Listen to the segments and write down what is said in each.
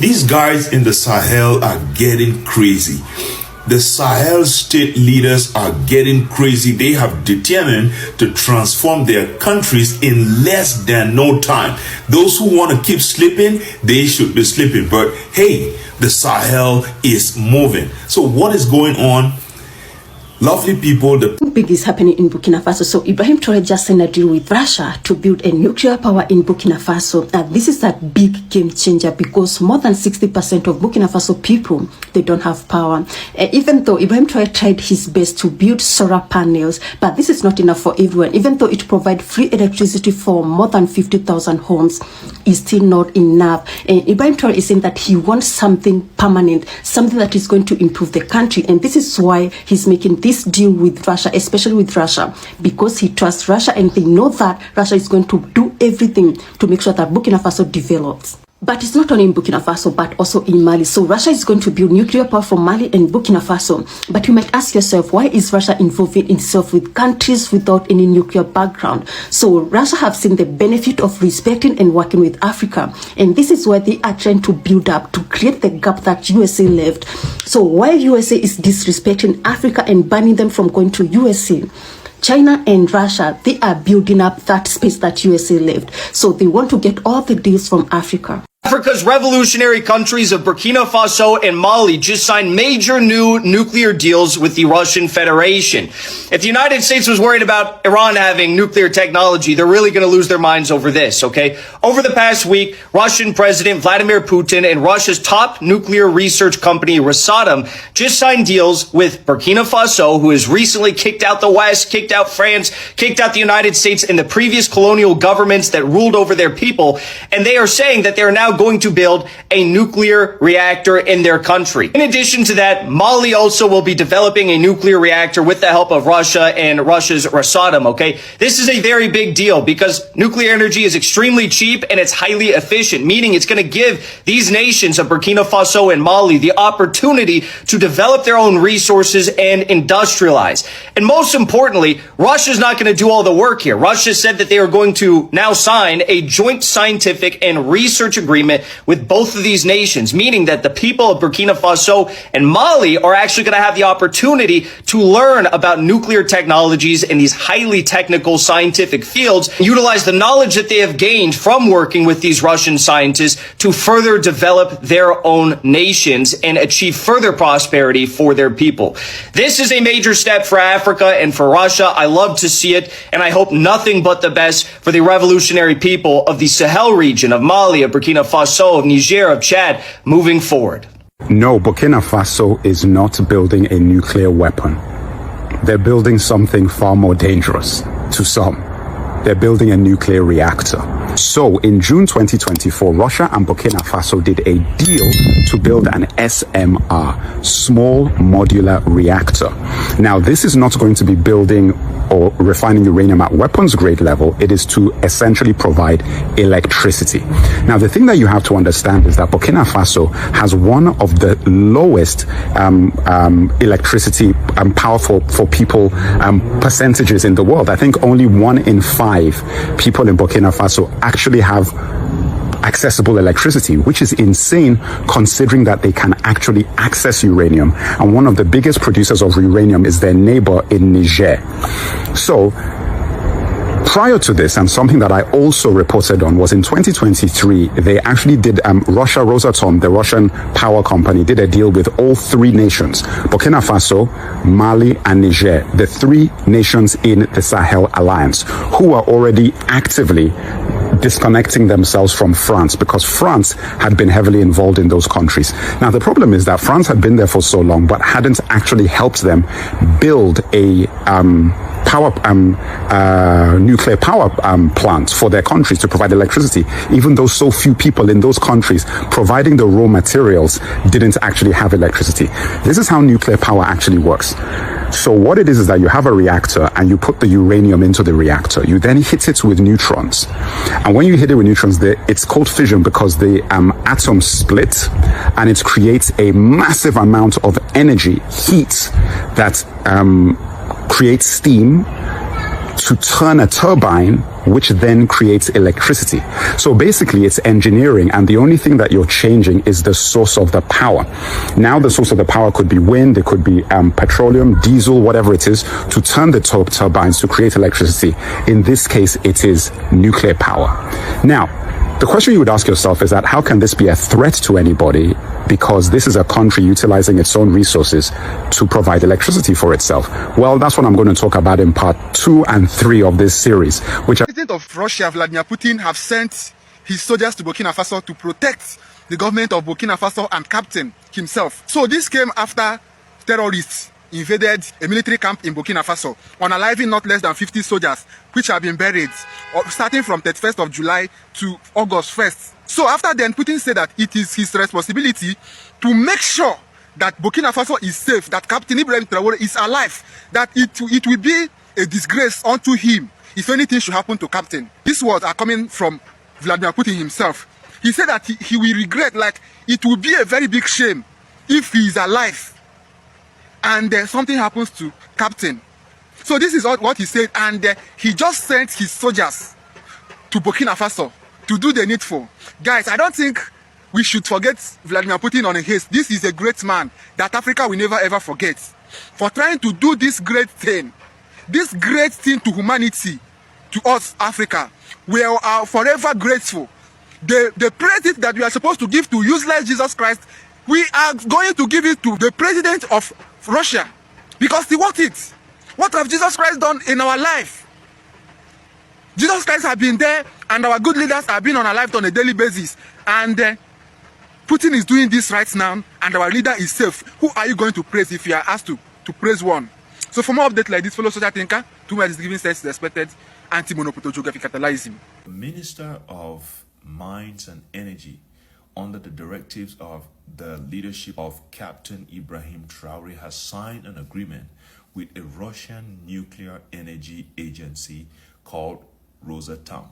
These guys in the Sahel are getting crazy. The Sahel state leaders are getting crazy. They have determined to transform their countries in less than no time. Those who want to keep sleeping, they should be sleeping. But hey, the Sahel is moving. So what is going on? Lovely people, the big is happening in Burkina Faso. So Ibrahim Traoré just signed a deal with Russia to build a nuclear power in Burkina Faso. This is a big game changer because more than 60% of Burkina Faso people, they don't have power. Even though Ibrahim Traoré tried his best to build solar panels, but this is not enough for everyone. Even though it provides free electricity for more than 50,000 homes, it's still not enough. And Ibrahim Traoré is saying that he wants something permanent, something that is going to improve the country. And this is why he's making this deal with Russia, especially with Russia, because he trusts Russia and they know that Russia is going to do everything to make sure that Burkina Faso develops. But it's not only in Burkina Faso, but also in Mali. So Russia is going to build nuclear power for Mali and Burkina Faso. But you might ask yourself, why is Russia involving itself with countries without any nuclear background? So Russia have seen the benefit of respecting and working with Africa. And this is why they are trying to build up, to create the gap that USA left. So while USA is disrespecting Africa and banning them from going to USA, China and Russia, they are building up that space that USA left. So they want to get all the deals from Africa. Africa's revolutionary countries of Burkina Faso and Mali just signed major new nuclear deals with the Russian Federation. If the United States was worried about Iran having nuclear technology, they're really going to lose their minds over this, okay? Over the past week, Russian President Vladimir Putin and Russia's top nuclear research company, Rosatom, just signed deals with Burkina Faso, who has recently kicked out the West, kicked out France, kicked out the United States and the previous colonial governments that ruled over their people. And they are saying that they are now going to build a nuclear reactor in their country. In addition to that, Mali also will be developing a nuclear reactor with the help of Russia and Russia's Rosatom, okay? This is a very big deal because nuclear energy is extremely cheap and it's highly efficient, meaning it's going to give these nations of Burkina Faso and Mali the opportunity to develop their own resources and industrialize. And most importantly, Russia's not going to do all the work here. Russia said that they are going to now sign a joint scientific and research agreement with both of these nations, meaning that the people of Burkina Faso and Mali are actually going to have the opportunity to learn about nuclear technologies in these highly technical scientific fields, utilize the knowledge that they have gained from working with these Russian scientists to further develop their own nations and achieve further prosperity for their people. This is a major step for Africa and for Russia. I love to see it, and I hope nothing but the best for the revolutionary people of the Sahel region, of Mali, of Burkina Faso, of Niger, of Chad, moving forward. No, Burkina Faso is not building a nuclear weapon. They're building something far more dangerous to some. They're building a nuclear reactor. So in June 2024, Russia and Burkina Faso did a deal to build an SMR, small modular reactor. Now, this is not going to be building or refining uranium at weapons grade level. It is to essentially provide electricity. Now, the thing that you have to understand is that Burkina Faso has one of the lowest electricity power for people percentages in the world. I think only 1 in 5 people in Burkina Faso actually have accessible electricity, which is insane considering that they can actually access uranium. And one of the biggest producers of uranium is their neighbor in Niger. So prior to this, and something that I also reported on, was in 2023, they actually did, Rosatom, the Russian power company, did a deal with all three nations, Burkina Faso, Mali, and Niger, the three nations in the Sahel Alliance, who are already actively disconnecting themselves from France because France had been heavily involved in those countries. Now, the problem is that France had been there for so long, but hadn't actually helped them build a nuclear power plants for their countries to provide electricity, even though so few people in those countries providing the raw materials didn't actually have electricity. This is how nuclear power actually works. So what it is that you have a reactor and you put the uranium into the reactor. You then hit it with neutrons. And when you hit it with neutrons, it's called fission because the atoms split and it creates a massive amount of energy, heat, that creates steam, to turn a turbine, which then creates electricity. So basically it's engineering, and the only thing that you're changing is the source of the power. Now the source of the power could be wind, it could be petroleum, diesel, whatever it is, to turn the turbines to create electricity. In this case, it is nuclear power. Now, the question you would ask yourself is that how can this be a threat to anybody? Because this is a country utilizing its own resources to provide electricity for itself. Well, that's what I'm going to talk about in part 2 and 3 of this series, which The president of Russia, Vladimir Putin, have sent his soldiers to Burkina Faso to protect the government of Burkina Faso and captain himself. So this came after terrorists invaded a military camp in Burkina Faso, unaliving not less than 50 soldiers, which have been buried, starting from 31st of July to August 1st. So after then, Putin said that it is his responsibility to make sure that Burkina Faso is safe, that Captain Ibrahim Traore is alive, that it will be a disgrace unto him if anything should happen to Captain. These words are coming from Vladimir Putin himself. He said that he will regret, like it will be a very big shame if he is alive and something happens to Captain. So this is what he said, and he just sent his soldiers to Burkina Faso to do the needful. Guys, I don't think we should forget Vladimir Putin on a haste. This is a great man that Africa will never ever forget for trying to do this great thing to humanity, to us, Africa. We are forever grateful. The credit that we are supposed to give to useless Jesus Christ, we are going to give it to the president of Russia, because he worked it. What have Jesus Christ done in our life? Jesus Christ has been there, and our good leaders have been on our life on a daily basis. And Putin is doing this right now, and our leader is safe. Who are you going to praise if you are asked to praise one? So for more updates like this, follow Social Thinker. 2 minutes is giving sense to the expected anti-monopoly geographic capitalism. The Minister of Mines and Energy, under the directives of the leadership of Captain Ibrahim Traore, has signed an agreement with a Russian nuclear energy agency called Rosatom.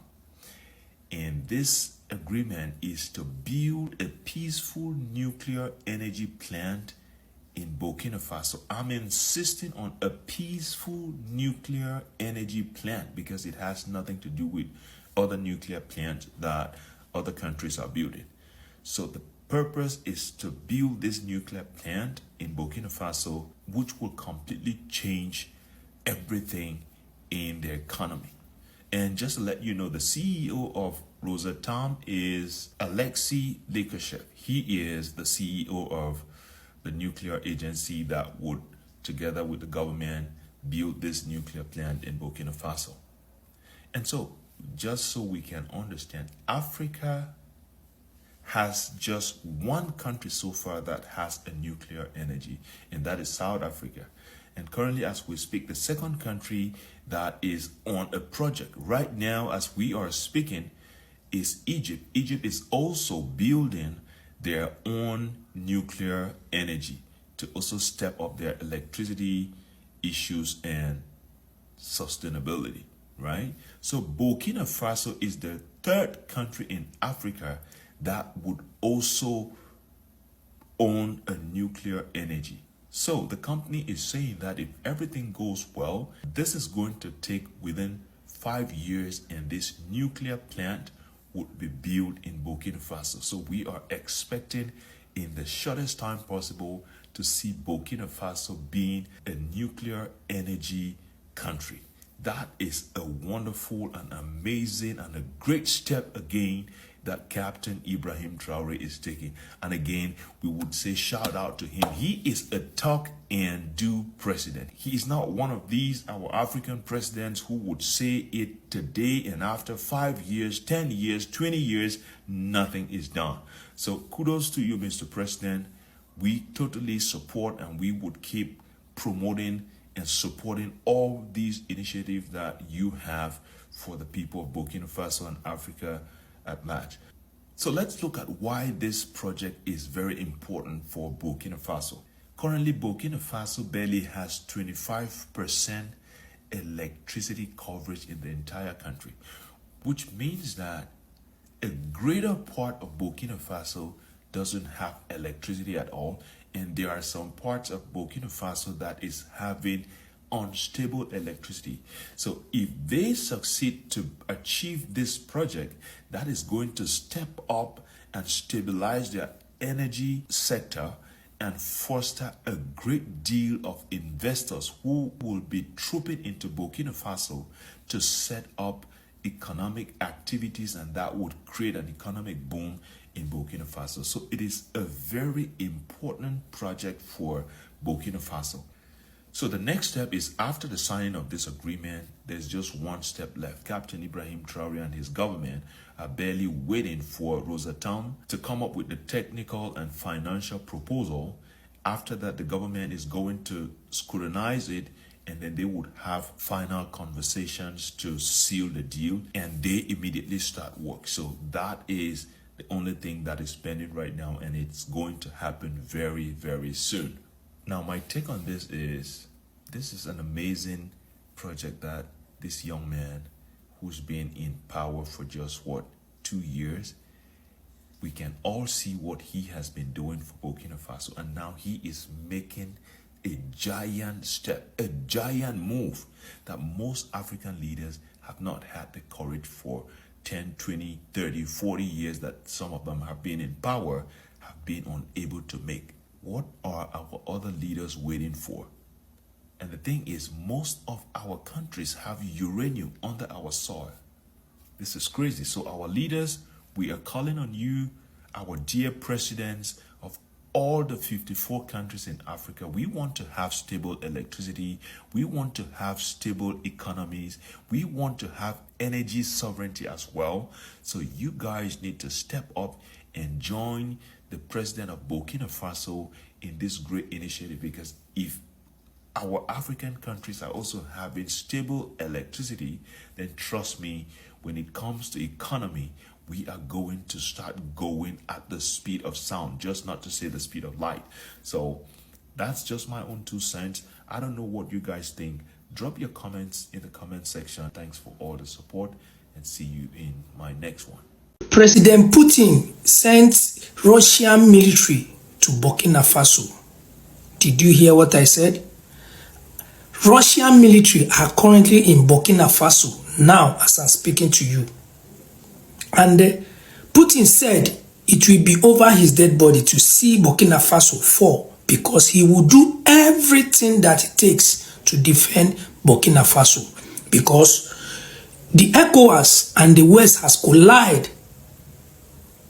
And this agreement is to build a peaceful nuclear energy plant in Burkina Faso. I'm insisting on a peaceful nuclear energy plant because it has nothing to do with other nuclear plants that other countries are building. So the purpose is to build this nuclear plant in Burkina Faso, which will completely change everything in the economy. And just to let you know, the CEO of Rosatom is Alexei Likoshev. He is the CEO of the nuclear agency that would, together with the government, build this nuclear plant in Burkina Faso. And so, just so we can understand, Africa has just one country so far that has a nuclear energy, and that is South Africa. And currently, as we speak, the second country that is on a project right now as we are speaking is Egypt. Egypt is also building their own nuclear energy to also step up their electricity issues and sustainability, right? So Burkina Faso is the third country in Africa that would also own a nuclear energy. So the company is saying that if everything goes well, this is going to take within 5 years, and this nuclear plant would be built in Burkina Faso. So we are expecting in the shortest time possible to see Burkina Faso being a nuclear energy country. That is a wonderful and amazing and a great step again that Captain Ibrahim Traore is taking. And again, we would say shout out to him. He is a talk and do president. He is not one of these, our African presidents, who would say it today and after 5 years, 10 years, 20 years, nothing is done. So kudos to you, Mr. President. We totally support, and we would keep promoting and supporting all these initiatives that you have for the people of Burkina Faso and Africa at large. So let's look at why this project is very important for Burkina Faso. Currently, Burkina Faso barely has 25% electricity coverage in the entire country, which means that a greater part of Burkina Faso doesn't have electricity at all, and there are some parts of Burkina Faso that is having unstable electricity. So if they succeed to achieve this project, that is going to step up and stabilize their energy sector and foster a great deal of investors who will be trooping into Burkina Faso to set up economic activities, and that would create an economic boom in Burkina Faso. So it is a very important project for Burkina Faso. So the next step is, after the signing of this agreement, there's just one step left. Captain Ibrahim Traoré and his government are barely waiting for Rosatom to come up with the technical and financial proposal. After that, the government is going to scrutinize it, and then they would have final conversations to seal the deal, and they immediately start work. So that is the only thing that is pending right now, and it's going to happen very, very soon. Now, my take on this is an amazing project that this young man, who's been in power for just 2 years, we can all see what he has been doing for Burkina Faso, and now he is making a giant step, a giant move that most African leaders have not had the courage for 10, 20, 30, 40 years that some of them have been in power, have been unable to make. What are our other leaders waiting for? And the thing is, most of our countries have uranium under our soil. This is crazy. So our leaders, we are calling on you, our dear presidents of all the 54 countries in Africa. We want to have stable electricity. We want to have stable economies. We want to have energy sovereignty as well. So you guys need to step up and join the president of Burkina Faso in this great initiative, because if our African countries are also having stable electricity, then trust me, when it comes to economy, we are going to start going at the speed of sound, just not to say the speed of light. So that's just my own 2 cents. I don't know what you guys think. Drop your comments in the comment section. Thanks for all the support, and see you in my next one. President Putin sent Russian military to Burkina Faso. Did you hear what I said? Russian military are currently in Burkina Faso now as I'm speaking to you. And Putin said it will be over his dead body to see Burkina Faso fall, because he will do everything that it takes to defend Burkina Faso, because the ECOWAS and the West has collided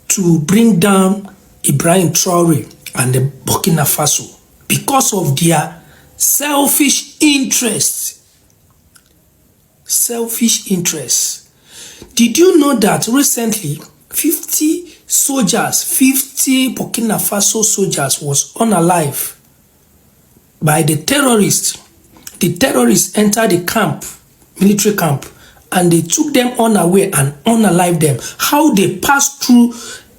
to bring down Ibrahim Traoré and the Burkina Faso because of their selfish interests. Selfish interests. Did you know that recently 50 Burkina Faso soldiers was unalive by the terrorists? The terrorists entered the camp, military camp, and they took them unaware and unalive them. How they passed through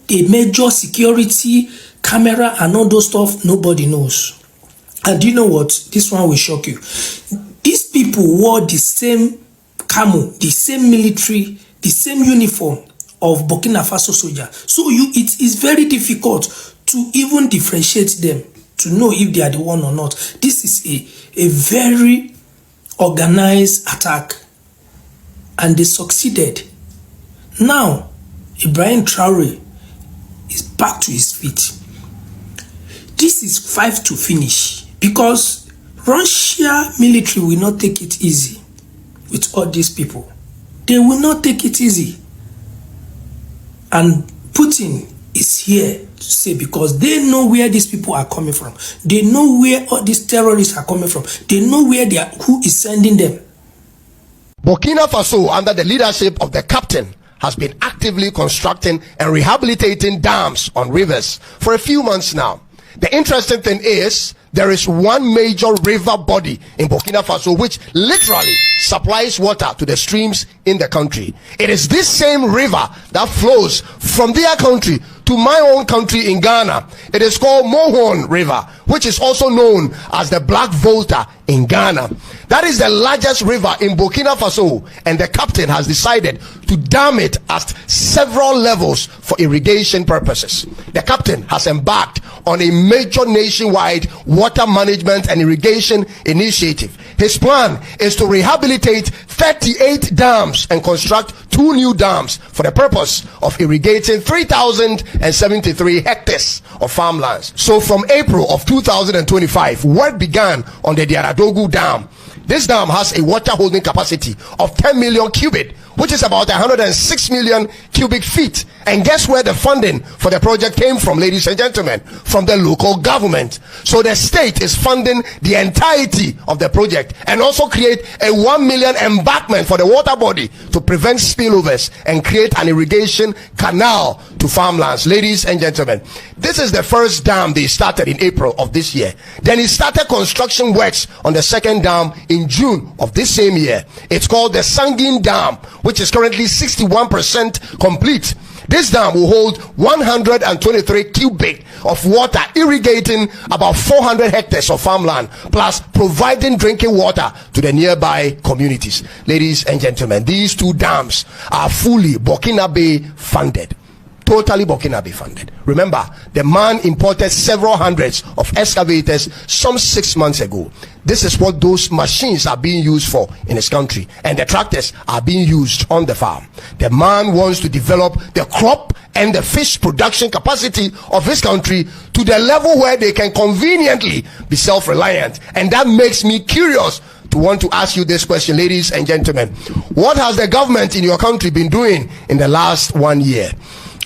a major security camera and all those stuff, nobody knows. And you know what? This one will shock you. These people wore the same camo, the same military, the same uniform of Burkina Faso soldier. So it is very difficult to even differentiate them, to know if they are the one or not. This is a very organized attack, and they succeeded. Now, Ibrahim Traoré is back to his feet. This is 5 to finish, because Russia military will not take it easy with all these people. They will not take it easy. And Putin is here to say, because they know where these people are coming from. They know where all these terrorists are coming from. They know where they are, who is sending them. Burkina Faso, under the leadership of the captain, has been actively constructing and rehabilitating dams on rivers for a few months now. The interesting thing is, there is one major river body in Burkina Faso which literally supplies water to the streams in the country. It is this same river that flows from their country to my own country in Ghana. It is called Mohon River, which is also known as the Black Volta in Ghana. That is the largest river in Burkina Faso, and the captain has decided to dam it at several levels for irrigation purposes. The captain has embarked on a major nationwide water management and irrigation initiative. His plan is to rehabilitate 38 dams and construct 2 new dams for the purpose of irrigating 3,073 hectares of farmlands. So from April of 2025, work began on the Diaradogu Dam. This dam has a water holding capacity of 10 million cubic, which is about 106 million cubic feet. And guess where the funding for the project came from, ladies and gentlemen? From the local government. So the state is funding the entirety of the project and also create a 1 million embankment for the water body to prevent spillovers and create an irrigation canal to farmlands. Ladies and gentlemen, this is the first dam they started in April of this year. Then he started construction works on the second dam in June of this same year. It's called the Sangin Dam, which is currently 61% complete. This dam will hold 123 cubic of water, irrigating about 400 hectares of farmland, plus providing drinking water to the nearby communities. Ladies and gentlemen, these 2 dams are fully Burkinabe funded. Totally Burkinabe funded. Remember, the man imported several hundreds of excavators some 6 months ago. This is what those machines are being used for in his country, and the tractors are being used on the farm. The man wants to develop the crop and the fish production capacity of his country to the level where they can conveniently be self-reliant. And that makes me curious to want to ask you this question, ladies and gentlemen. What has the government in your country been doing in the last 1 year?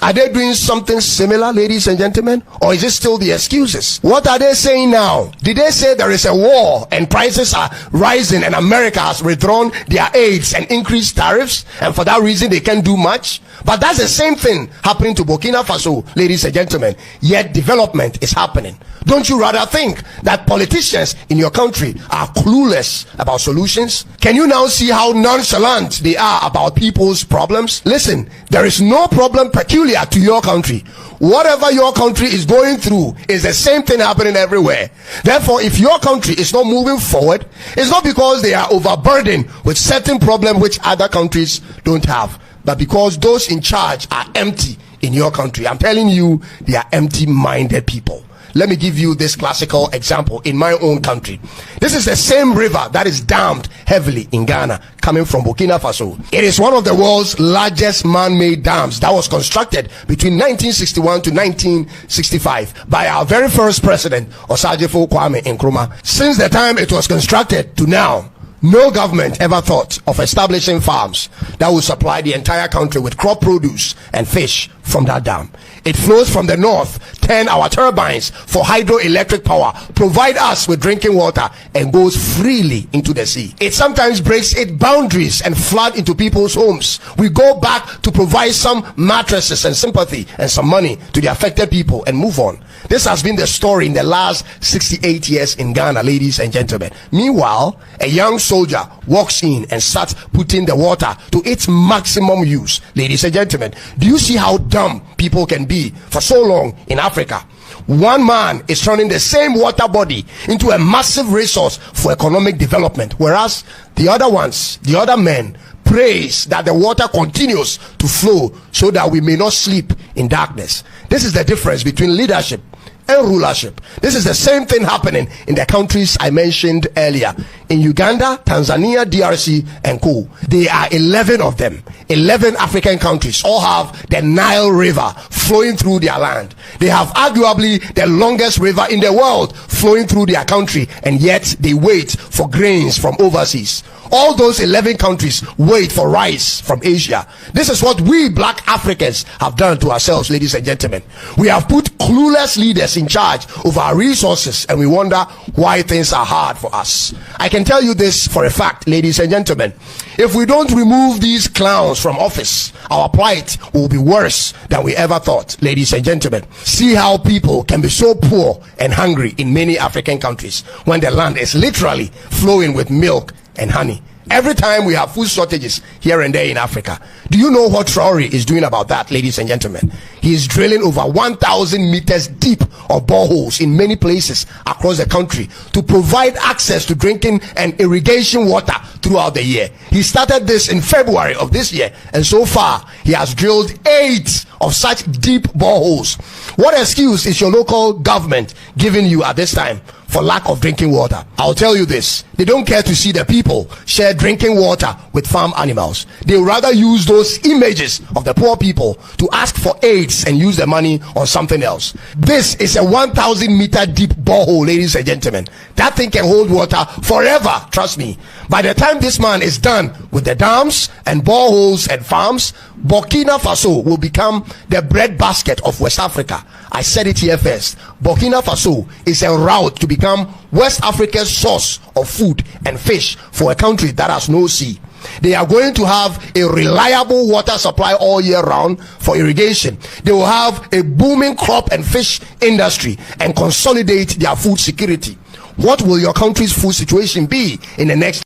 Are they doing something similar, ladies and gentlemen? Or is it still the excuses? What are they saying now? Did they say there is a war and prices are rising and America has withdrawn their aids and increased tariffs, and for that reason they can't do much? But that's the same thing happening to Burkina Faso, ladies and gentlemen. Yet development is happening. Don't you rather think that politicians in your country are clueless about solutions? Can you now see how nonchalant they are about people's problems? Listen, there is no problem peculiar to your country. Whatever your country is going through is the same thing happening everywhere. Therefore, if your country is not moving forward, it's not because they are overburdened with certain problems which other countries don't have, but because those in charge are empty in your country. I'm telling you, they are empty-minded people. Let me give you this classical example in my own country. This is the same river that is dammed heavily in Ghana, coming from Burkina Faso. It is one of the world's largest man-made dams that was constructed between 1961 to 1965 by our very first president, Osagyefo Kwame Nkrumah. Since the time it was constructed to now, no government ever thought of establishing farms that would supply the entire country with crop produce and fish from that dam. It flows from the north, turn our turbines for hydroelectric power, provide us with drinking water, and goes freely into the sea. It sometimes breaks its boundaries and flood into people's homes. We go back to provide some mattresses and sympathy and some money to the affected people and move on. This has been the story in the last 68 years in Ghana, ladies and gentlemen. Meanwhile, a young soldier walks in and starts putting the water to its maximum use. Ladies and gentlemen, do you see how dumb people can be for so long in Africa? One man is turning the same water body into a massive resource for economic development, whereas the other men prays that the water continues to flow so that we may not sleep in darkness. This is the difference between leadership and rulership. This is the same thing happening in the countries I mentioned earlier. In Uganda, Tanzania, DRC, and Co. There are 11 of them. 11 African countries all have the Nile River flowing through their land. They have arguably the longest river in the world flowing through their country, and yet they wait for grains from overseas. All those 11 countries wait for rice from Asia. This is what we black Africans have done to ourselves, ladies and gentlemen. We have put clueless leaders in charge of our resources, and we wonder why things are hard for us. I can tell you this for a fact, ladies and gentlemen. If we don't remove these clowns from office, our plight will be worse than we ever thought, ladies and gentlemen. See how people can be so poor and hungry in many African countries when the land is literally flowing with milk and honey. Every time we have food shortages here and there in Africa. Do you know what Traore is doing about that, ladies and gentlemen? He is drilling over 1,000 meters deep of boreholes in many places across the country to provide access to drinking and irrigation water throughout the year. He started this in February of this year, and so far he has drilled 8 of such deep boreholes. What excuse is your local government giving you at this time for lack of drinking water? I'll tell you this: they don't care to see the people share drinking water with farm animals. They would rather use those images of the poor people to ask for aids and use the money on something else. This is a 1,000 meter deep borehole, ladies and gentlemen. That thing can hold water forever, trust me. By the time this man is done with the dams and boreholes and farms, Burkina Faso will become the breadbasket of West Africa. I said it here first. Burkina Faso is en route to become West Africa's source of food and fish for a country that has no sea. They are going to have a reliable water supply all year round for irrigation. They will have a booming crop and fish industry and consolidate their food security. What will your country's food situation be in the next?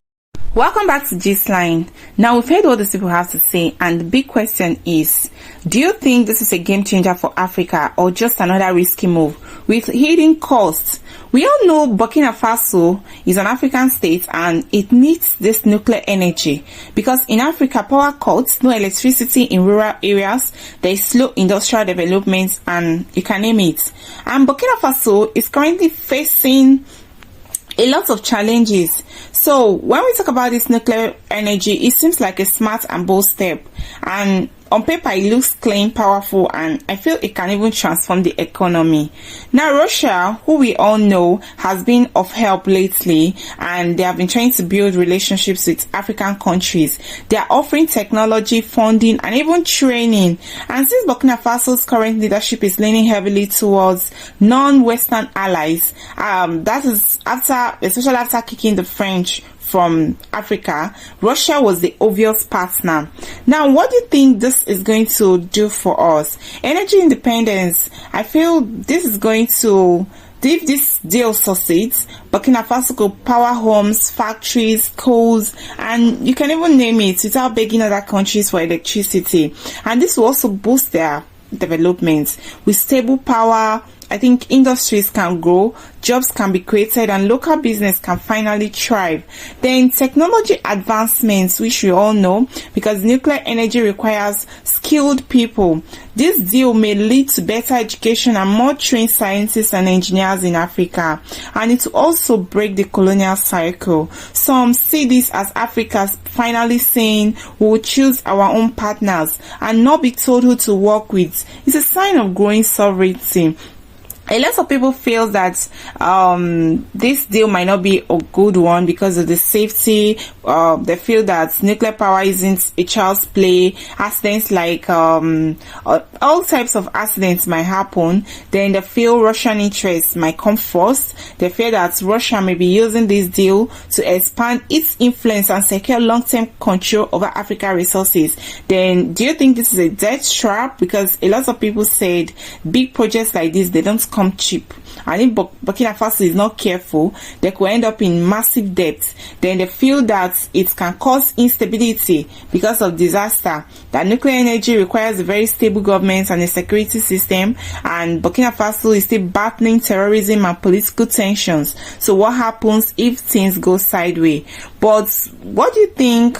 Welcome back to Gist-Line. Now, we've heard what these people have to say, and the big question is, do you think this is a game changer for Africa or just another risky move with hidden costs? We all know Burkina Faso is an African state and it needs this nuclear energy because in Africa, power cuts, no electricity in rural areas, there is slow industrial development, and you can name it. And Burkina Faso is currently facing a lot of challenges. So when we talk about this nuclear energy, it seems like a smart and bold step, and on paper it looks clean, powerful, and I feel it can even transform the economy. Now Russia, who we all know has been of help lately, and they have been trying to build relationships with African countries. They are offering technology, funding, and even training. And since Burkina Faso's current leadership is leaning heavily towards non-Western allies, that is especially after kicking the French from Africa, Russia was the obvious partner. Now, what do you think this is going to do for us? Energy independence, I feel this is going to, if this deal succeeds, Burkina Faso could power homes, factories, schools, and you can even name it without begging other countries for electricity. And this will also boost their development. With stable power, I think industries can grow, jobs can be created, and local business can finally thrive. Then technology advancements, which we all know, because nuclear energy requires skilled people. This deal may lead to better education and more trained scientists and engineers in Africa, and it will also break the colonial cycle. Some see this as Africa's finally saying we will choose our own partners and not be told who to work with. It's a sign of growing sovereignty. A lot of people feel that this deal might not be a good one because of the safety. They feel that nuclear power isn't a child's play. Accidents like all types of accidents might happen. Then they feel Russian interests might come first. They fear that Russia may be using this deal to expand its influence and secure long-term control over African resources. Then do you think this is a debt trap? Because a lot of people said big projects like this, they don't come cheap, and if Burkina Faso is not careful, they could end up in massive debt. Then they feel that it can cause instability because of disaster. That nuclear energy requires a very stable government and a security system, and Burkina Faso is still battling terrorism and political tensions. So what happens if things go sideways? But what do you think?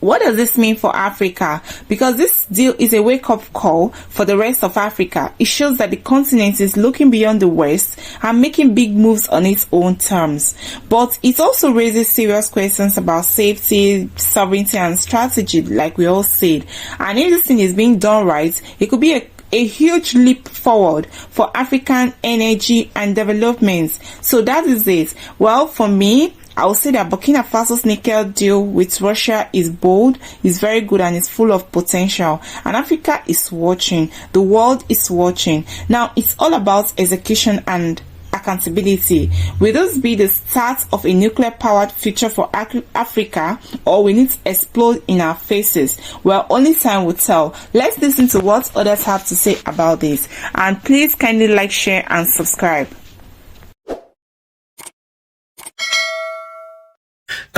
What does this mean for Africa? Because this deal is a wake-up call for the rest of Africa. It shows that the continent is looking beyond the West and making big moves on its own terms. But it also raises serious questions about safety, sovereignty, and strategy, like we all said. And if this thing is being done right, it could be a huge leap forward for African energy and development. So that is it. Well, for me, I would say that Burkina Faso's nuclear deal with Russia is bold, is very good, and is full of potential. And Africa is watching. The world is watching. Now, it's all about execution and accountability. Will this be the start of a nuclear-powered future for Africa, or will it explode in our faces? Well, only time will tell. Let's listen to what others have to say about this. And please kindly like, share, and subscribe.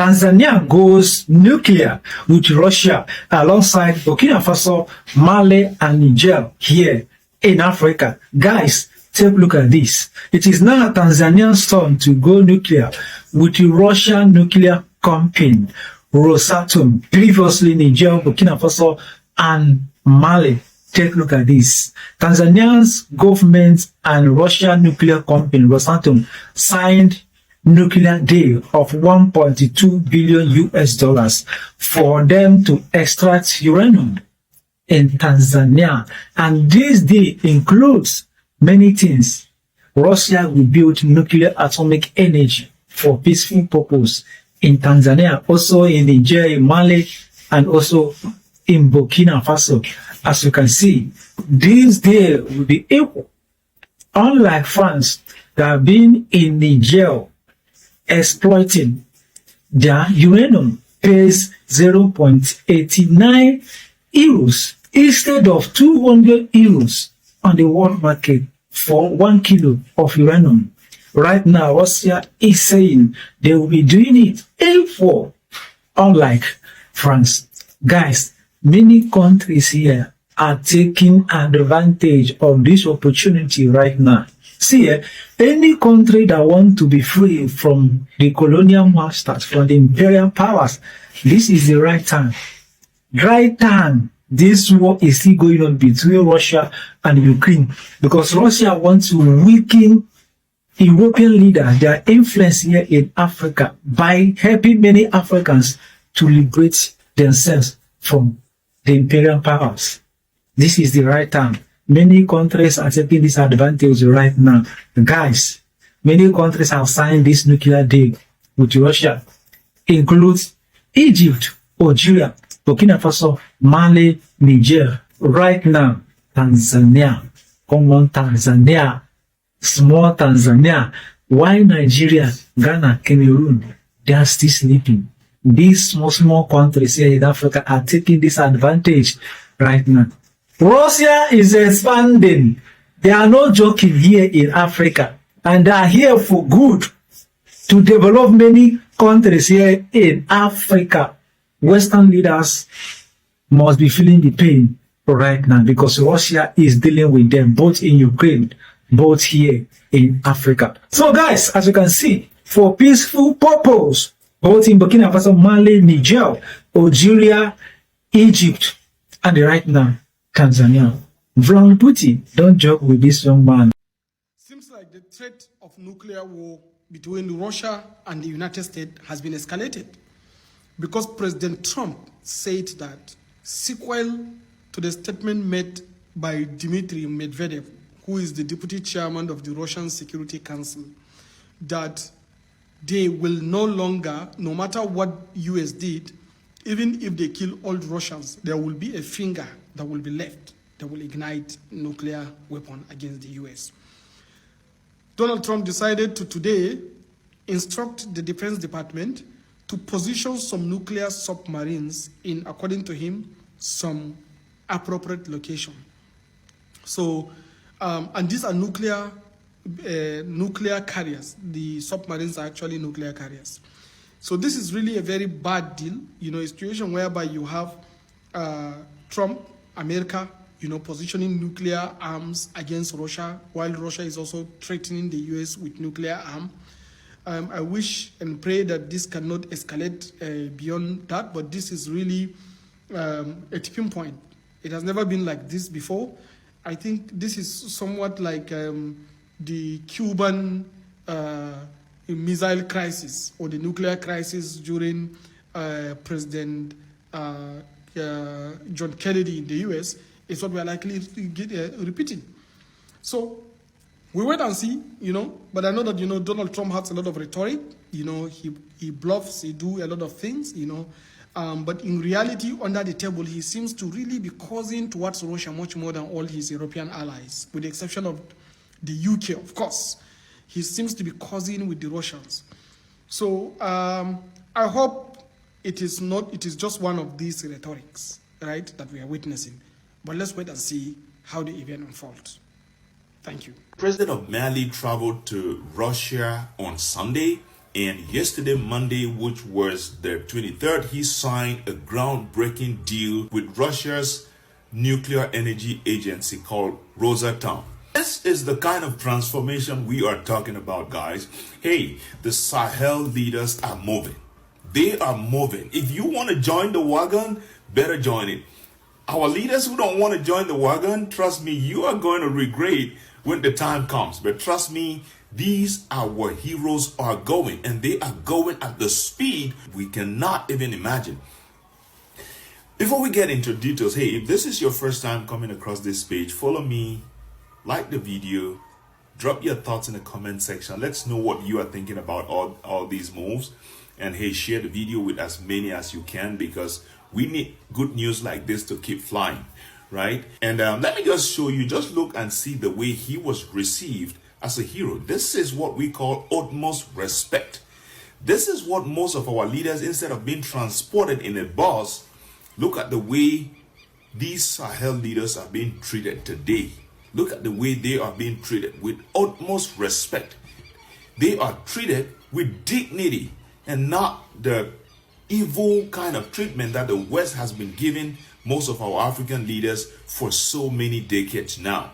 Tanzania goes nuclear with Russia alongside Burkina Faso, Mali, and Niger here in Africa. Guys, take a look at this. It is now Tanzania's turn to go nuclear with the Russian nuclear company, Rosatom. Previously, Niger, Burkina Faso, and Mali. Take a look at this. Tanzania's government and Russian nuclear company, Rosatom, signed nuclear deal of 1.2 billion US dollars for them to extract uranium in Tanzania. And this deal includes many things. Russia will build nuclear atomic energy for peaceful purpose in Tanzania, also in Niger, in Mali, and also in Burkina Faso. As you can see, this deal will be equal. Unlike France, that have been in Niger exploiting their uranium, pays 0.89 euros instead of 200 euros on the world market for 1 kilo of uranium. Right now, Russia is saying they will be doing it in full, unlike France. Guys, many countries here are taking advantage of this opportunity right now. See, any country that wants to be free from the colonial masters, from the imperial powers, this is the right time. Right time. This war is still going on between Russia and Ukraine because Russia wants to weaken European leaders, their influence here in Africa, by helping many Africans to liberate themselves from the imperial powers. This is the right time. Many countries are taking this advantage right now. Guys, many countries have signed this nuclear deal with Russia. Includes Egypt, Algeria, Burkina Faso, Mali, Niger. Right now, Tanzania. Come on, Tanzania. Small Tanzania. Why Nigeria, Ghana, Cameroon? They are still sleeping. These small countries here in Africa are taking this advantage right now. Russia is expanding. They are not joking here in Africa. And they are here for good to develop many countries here in Africa. Western leaders must be feeling the pain right now because Russia is dealing with them both in Ukraine, both here in Africa. So guys, as you can see, for peaceful purpose, both in Burkina Faso, Mali, Niger, Algeria, Egypt, and right now, Tanzania. Vladimir Putin, don't joke with this young man. Seems like the threat of nuclear war between Russia and the United States has been escalated because President Trump said that sequel to the statement made by Dmitry Medvedev, who is the deputy chairman of the Russian Security Council, that they will no longer, no matter what US did, even if they kill all Russians, there will be a finger that will be left that will ignite nuclear weapon against the US. Donald Trump decided to today instruct the Defense Department to position some nuclear submarines in, according to him, some appropriate location. So, and these are nuclear carriers. The submarines are actually nuclear carriers. So this is really a very bad deal, a situation whereby you have Trump, America, positioning nuclear arms against Russia, while Russia is also threatening the US with nuclear arm. I wish and pray that this cannot escalate beyond that, but this is really a tipping point. It has never been like this before. I think this is somewhat like the Cuban missile crisis or the nuclear crisis during President John Kennedy in the US. Is what we are likely to get repeating. So we wait and see, but I know that, Donald Trump has a lot of rhetoric, he bluffs, he do a lot of things, but in reality, under the table, he seems to really be causing towards Russia much more than all his European allies, with the exception of the UK, of course. He seems to be causing with the Russians. So I hope it is just one of these rhetorics, right, that we are witnessing. But let's wait and see how the event unfolds. Thank you. President of Mali traveled to Russia on Sunday And yesterday, Monday, which was the 23rd, he signed a groundbreaking deal with Russia's nuclear energy agency called Rosatom. This is the kind of transformation we are talking about, guys. Hey, the Sahel leaders are moving. They are moving. If you want to join the wagon, better join it. Our leaders who don't want to join the wagon, trust me, you are going to regret when the time comes. But trust me, these are where heroes are going, and they are going at the speed we cannot even imagine. Before we get into details, hey, if this is your first time coming across this page, follow me, like the video, drop your thoughts in the comment section. Let's know what you are thinking about all these moves. And hey, share the video with as many as you can, because we need good news like this to keep flying, right? And let me just show you, just look and see the way he was received as a hero. This is what we call utmost respect. This is what most of our leaders, instead of being transported in a bus, look at the way these Sahel leaders are being treated today. Look at the way they are being treated with utmost respect. They are treated with dignity and not the evil kind of treatment that the West has been giving most of our African leaders for so many decades now.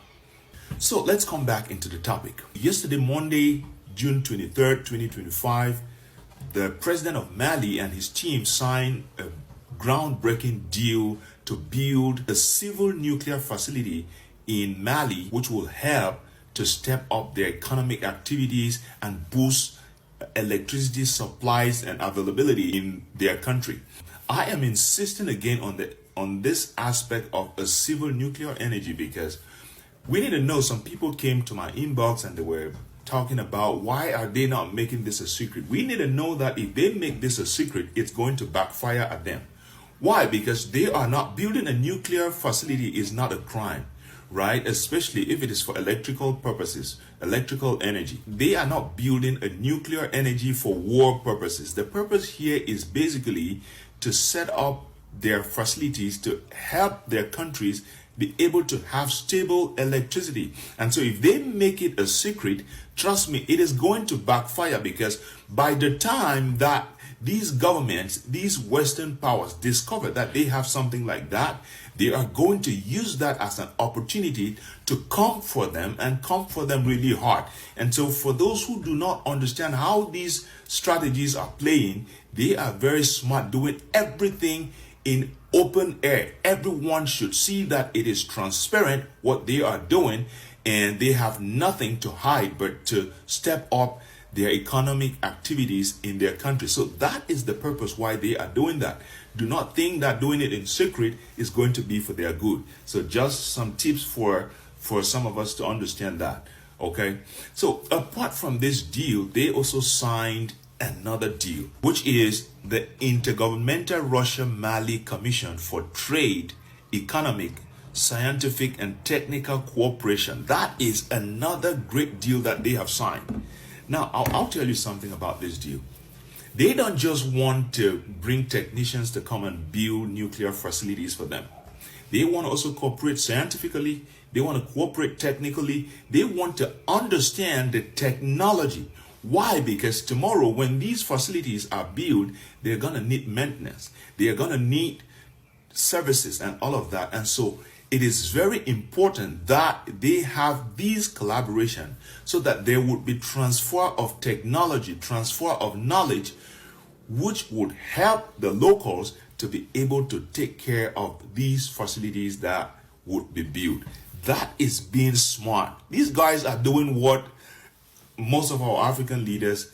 So let's come back into the topic. Yesterday, Monday, June 23rd, 2025, the president of Mali and his team signed a groundbreaking deal to build a civil nuclear facility in Mali, which will help to step up their economic activities and boost electricity supplies and availability in their country. I am insisting again on this aspect of a civil nuclear energy, because we need to know. Some people came to my inbox and they were talking about, why are they not making this a secret? We need to know that if they make this a secret, it's going to backfire at them. Why? Because they are not building a nuclear facility is not a crime, right? Especially if it is for electrical purposes, electrical energy. They are not building a nuclear energy for war purposes. The purpose here is basically to set up their facilities to help their countries be able to have stable electricity. And so if they make it a secret, trust me, it is going to backfire, because by the time that these governments, these Western powers discover that they have something like that, they are going to use that as an opportunity to come for them, and come for them really hard. And so for those who do not understand how these strategies are playing, they are very smart, doing everything in open air. Everyone should see that it is transparent what they are doing, and they have nothing to hide but to step up their economic activities in their country. So that is the purpose why they are doing that. Do not think that doing it in secret is going to be for their good. So just some tips for some of us to understand that. Okay. So apart from this deal, they also signed another deal, which is the Intergovernmental Russia-Mali Commission for Trade, Economic, Scientific and Technical Cooperation. That is another great deal that they have signed. Now, I'll tell you something about this deal. They don't just want to bring technicians to come and build nuclear facilities for them. They want to also cooperate scientifically. They want to cooperate technically. They want to understand the technology. Why? Because tomorrow when these facilities are built, they're going to need maintenance. They are going to need services and all of that. And so it is very important that they have these collaboration so that there would be transfer of technology, transfer of knowledge, which would help the locals to be able to take care of these facilities that would be built. That is being smart. These guys are doing what most of our African leaders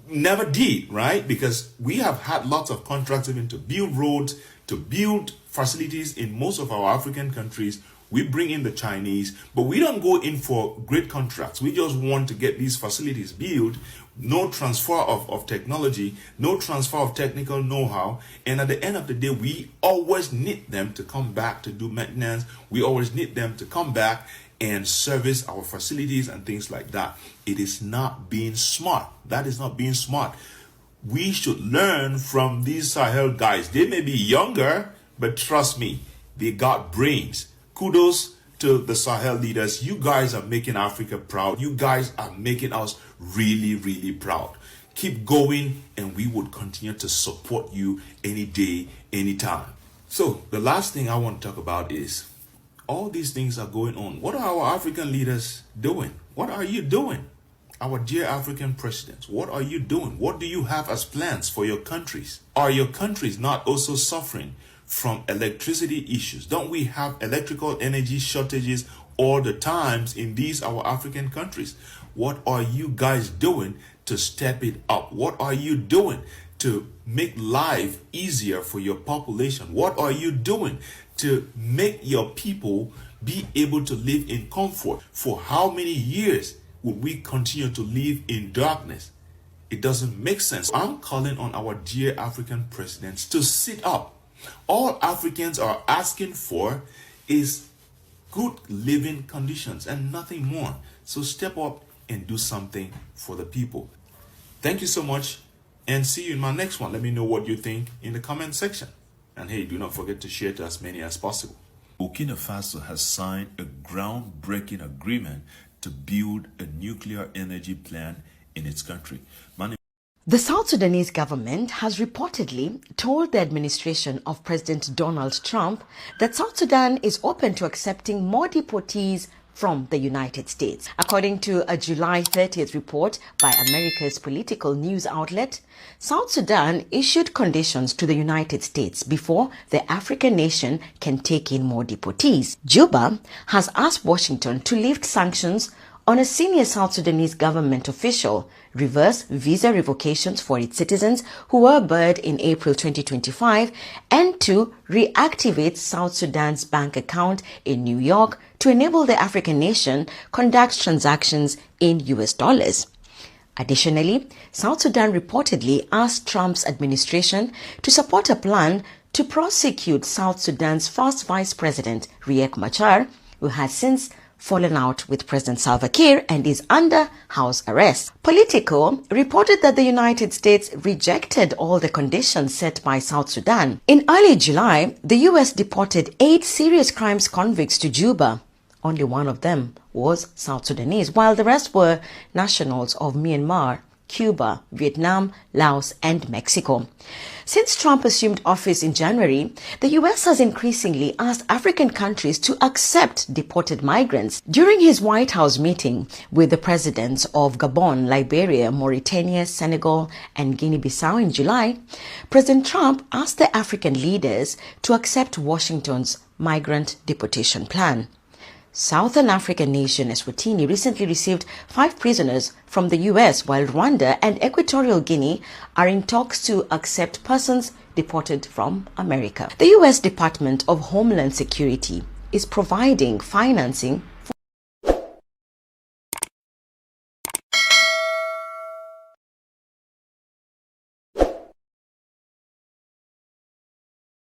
never did, right? Because we have had lots of contracts even to build roads, to build facilities in most of our African countries. We bring in the Chinese, but we don't go in for great contracts. We just want to get these facilities built. No transfer of technology, no transfer of technical know-how. And at the end of the day, we always need them to come back to do maintenance. We always need them to come back and service our facilities and things like that. It is not being smart. That is not being smart. We should learn from these Sahel guys. They may be younger, but trust me, they got brains. Kudos to the Sahel leaders. You guys are making Africa proud. You guys are making us really, really proud. Keep going, and we would continue to support you any day, anytime. So the last thing I want to talk about is all these things are going on. What are our African leaders doing? What are you doing? Our dear African presidents, what are you doing? What do you have as plans for your countries? Are your countries not also suffering from electricity issues? Don't we have electrical energy shortages all the times in these our African countries? What are you guys doing to step it up? What are you doing to make life easier for your population? What are you doing to make your people be able to live in comfort? For how many years would we continue to live in darkness? It doesn't make sense. I'm calling on our dear African presidents to sit up. All Africans are asking for is good living conditions and nothing more. So step up and do something for the people. Thank you so much, and see you in my next one. Let me know what you think in the comment section. And hey, do not forget to share to as many as possible. Burkina Faso has signed a groundbreaking agreement to build a nuclear energy plant in its country. The South Sudanese government has reportedly told the administration of President Donald Trump that South Sudan is open to accepting more deportees from the United States. According to a July 30th report by America's political news outlet, South Sudan issued conditions to the United States before the African nation can take in more deportees. Juba has asked Washington to lift sanctions on a senior South Sudanese government official, reverse visa revocations for its citizens who were barred in April 2025, and to reactivate South Sudan's bank account in New York to enable the African nation conduct transactions in US dollars. Additionally, South Sudan reportedly asked Trump's administration to support a plan to prosecute South Sudan's first vice president, Riek Machar, who has since fallen out with President Salva Kiir and is under house arrest. Politico reported that the United States rejected all the conditions set by South Sudan. In early July, the US deported 8 serious crimes convicts to Juba. Only one of them was South Sudanese, while the rest were nationals of Myanmar, Cuba, Vietnam, Laos, and Mexico. Since Trump assumed office in January, the US has increasingly asked African countries to accept deported migrants. During his White House meeting with the presidents of Gabon, Liberia, Mauritania, Senegal, and Guinea-Bissau in July, President Trump asked the African leaders to accept Washington's migrant deportation plan. Southern African nation Eswatini recently received 5 prisoners from the US, while Rwanda and Equatorial Guinea are in talks to accept persons deported from America. The US Department of Homeland Security is providing financing